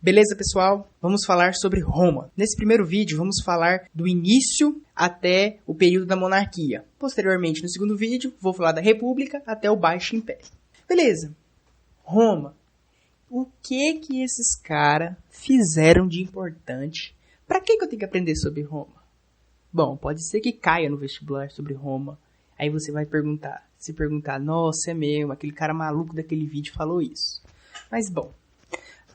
Beleza, pessoal? Vamos falar sobre Roma. Nesse primeiro vídeo, vamos falar do início até o período da monarquia. Posteriormente, no segundo vídeo, vou falar da República até o Baixo Império. Beleza. Roma. O que esses caras fizeram de importante? Pra que eu tenho que aprender sobre Roma? Bom, pode ser que caia no vestibular sobre Roma. Aí você vai se perguntar, nossa, é mesmo, aquele cara maluco daquele vídeo falou isso. Mas bom,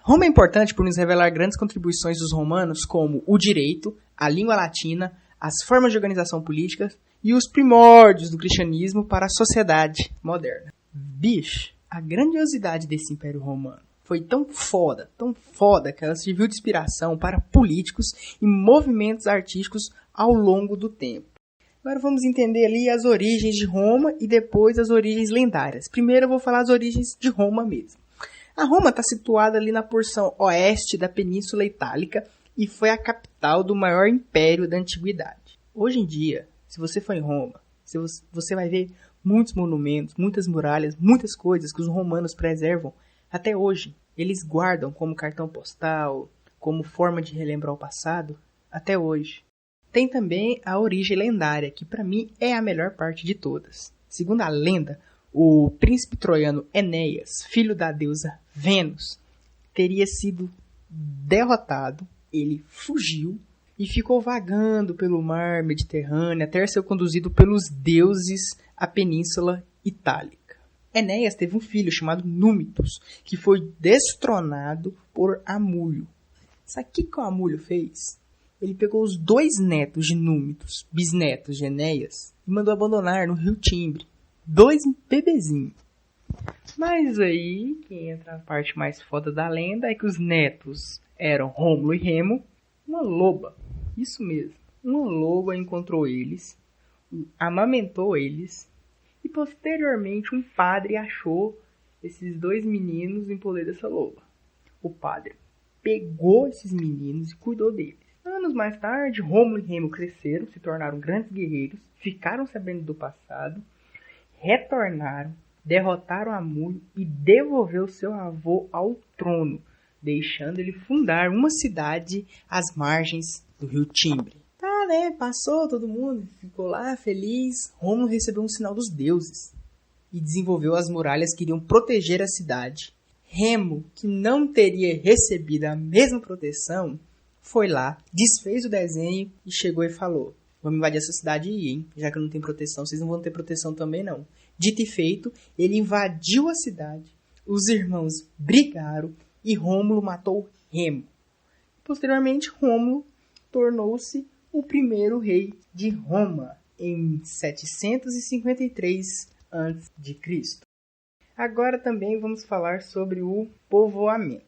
Roma é importante por nos revelar grandes contribuições dos romanos como o direito, a língua latina, as formas de organização política e os primórdios do cristianismo para a sociedade moderna. Bicho, a grandiosidade desse Império Romano foi tão foda, que ela serviu de inspiração para políticos e movimentos artísticos ao longo do tempo. Agora vamos entender ali as origens de Roma e depois as origens lendárias. Primeiro eu vou falar as origens de Roma mesmo. A Roma está situada ali na porção oeste da Península Itálica e foi a capital do maior império da antiguidade. Hoje em dia, se você for em Roma, você vai ver muitos monumentos, muitas muralhas, muitas coisas que os romanos preservam até hoje. Eles guardam como cartão postal, como forma de relembrar o passado, até hoje. Tem também a origem lendária, que para mim é a melhor parte de todas. Segundo a lenda, o príncipe troiano Enéas, filho da deusa Vênus, teria sido derrotado, ele fugiu e ficou vagando pelo mar Mediterrâneo até ser conduzido pelos deuses à Península Itálica. Enéas teve um filho chamado Númitos, que foi destronado por Amulho. Sabe o que o Amulho fez? Ele pegou os 2 netos de Númitos, bisnetos de Enéas, e mandou abandonar no rio Timbre. 2 bebezinhos. Mas aí, que entra a parte mais foda da lenda, é que os netos eram Rômulo e Remo. Uma loba, isso mesmo, uma loba encontrou eles, amamentou eles, e posteriormente um padre achou esses 2 meninos em poder dessa loba. O padre pegou esses meninos e cuidou deles. Anos mais tarde, Rômulo e Remo cresceram, se tornaram grandes guerreiros, ficaram sabendo do passado, retornaram, derrotaram Amulho e devolveu seu avô ao trono, deixando ele fundar uma cidade às margens do rio Timbre. Tá, né? Passou todo mundo, ficou lá feliz. Rômulo recebeu um sinal dos deuses e desenvolveu as muralhas que iriam proteger a cidade. Remo, que não teria recebido a mesma proteção, foi lá, desfez o desenho e chegou e falou: vamos invadir essa cidade aí, hein? Já que eu não tenho proteção, vocês não vão ter proteção também não. Dito e feito, ele invadiu a cidade, os irmãos brigaram e Rômulo matou Remo. Posteriormente, Rômulo tornou-se o primeiro rei de Roma em 753 a.C. Agora também vamos falar sobre o povoamento.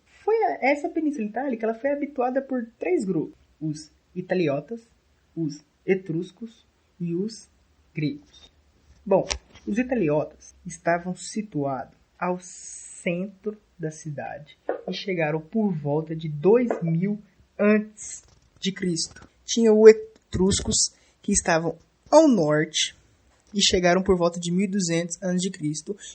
Essa Península Itálica ela foi habituada por 3 grupos: os italiotas, os etruscos e os gregos. Bom, os italiotas estavam situados ao centro da cidade e chegaram por volta de 2000 a.C. Tinha os etruscos que estavam ao norte e chegaram por volta de 1200 a.C.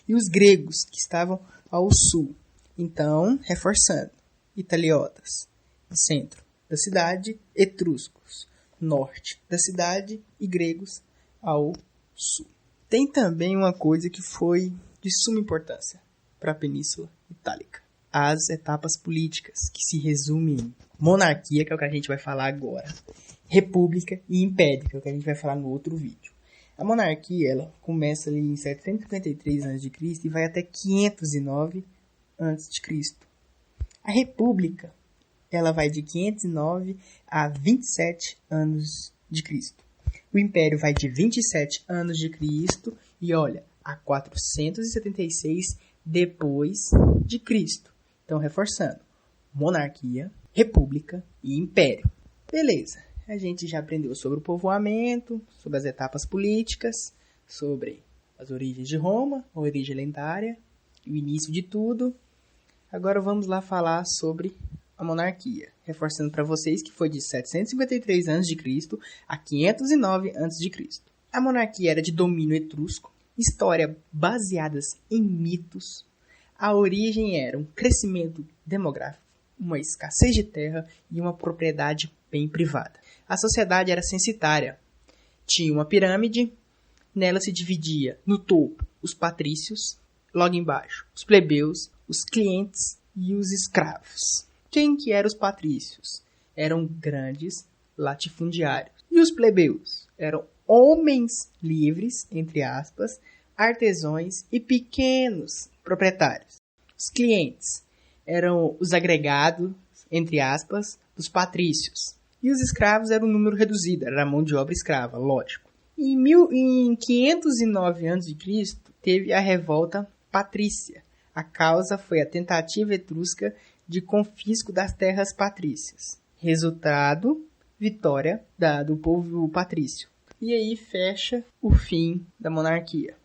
e os gregos que estavam ao sul. Então, reforçando, italiotas, centro da cidade, etruscos, norte da cidade e gregos ao sul. Tem também uma coisa que foi de suma importância para a Península Itálica: as etapas políticas, que se resumem em monarquia, que é o que a gente vai falar agora, república e império, que é o que a gente vai falar no outro vídeo. A monarquia ela começa ali em 753 a.C. e vai até 509 a.C. A república ela vai de 509 a 27 anos de Cristo. O Império vai de 27 anos de Cristo e olha, a 476 depois de Cristo. Então, reforçando, monarquia, república e império. Beleza, a gente já aprendeu sobre o povoamento, sobre as etapas políticas, sobre as origens de Roma, a origem lendária, o início de tudo. Agora vamos lá falar sobre a monarquia, reforçando para vocês que foi de 753 a.C. a 509 a.C. A monarquia era de domínio etrusco, história baseadas em mitos. A origem era um crescimento demográfico, uma escassez de terra e uma propriedade bem privada. A sociedade era censitária. Tinha uma pirâmide, nela se dividia no topo os patrícios, logo embaixo os plebeus, os clientes e os escravos. Quem que eram os patrícios? Eram grandes latifundiários. E os plebeus? Eram homens livres, entre aspas, artesãos e pequenos proprietários. Os clientes eram os agregados, entre aspas, dos patrícios. E os escravos eram um número reduzido, era a mão de obra escrava, lógico. Em 509 a.C., teve a revolta patrícia. A causa foi a tentativa etrusca de confisco das terras patrícias. Resultado, vitória do povo patrício. E aí fecha o fim da monarquia.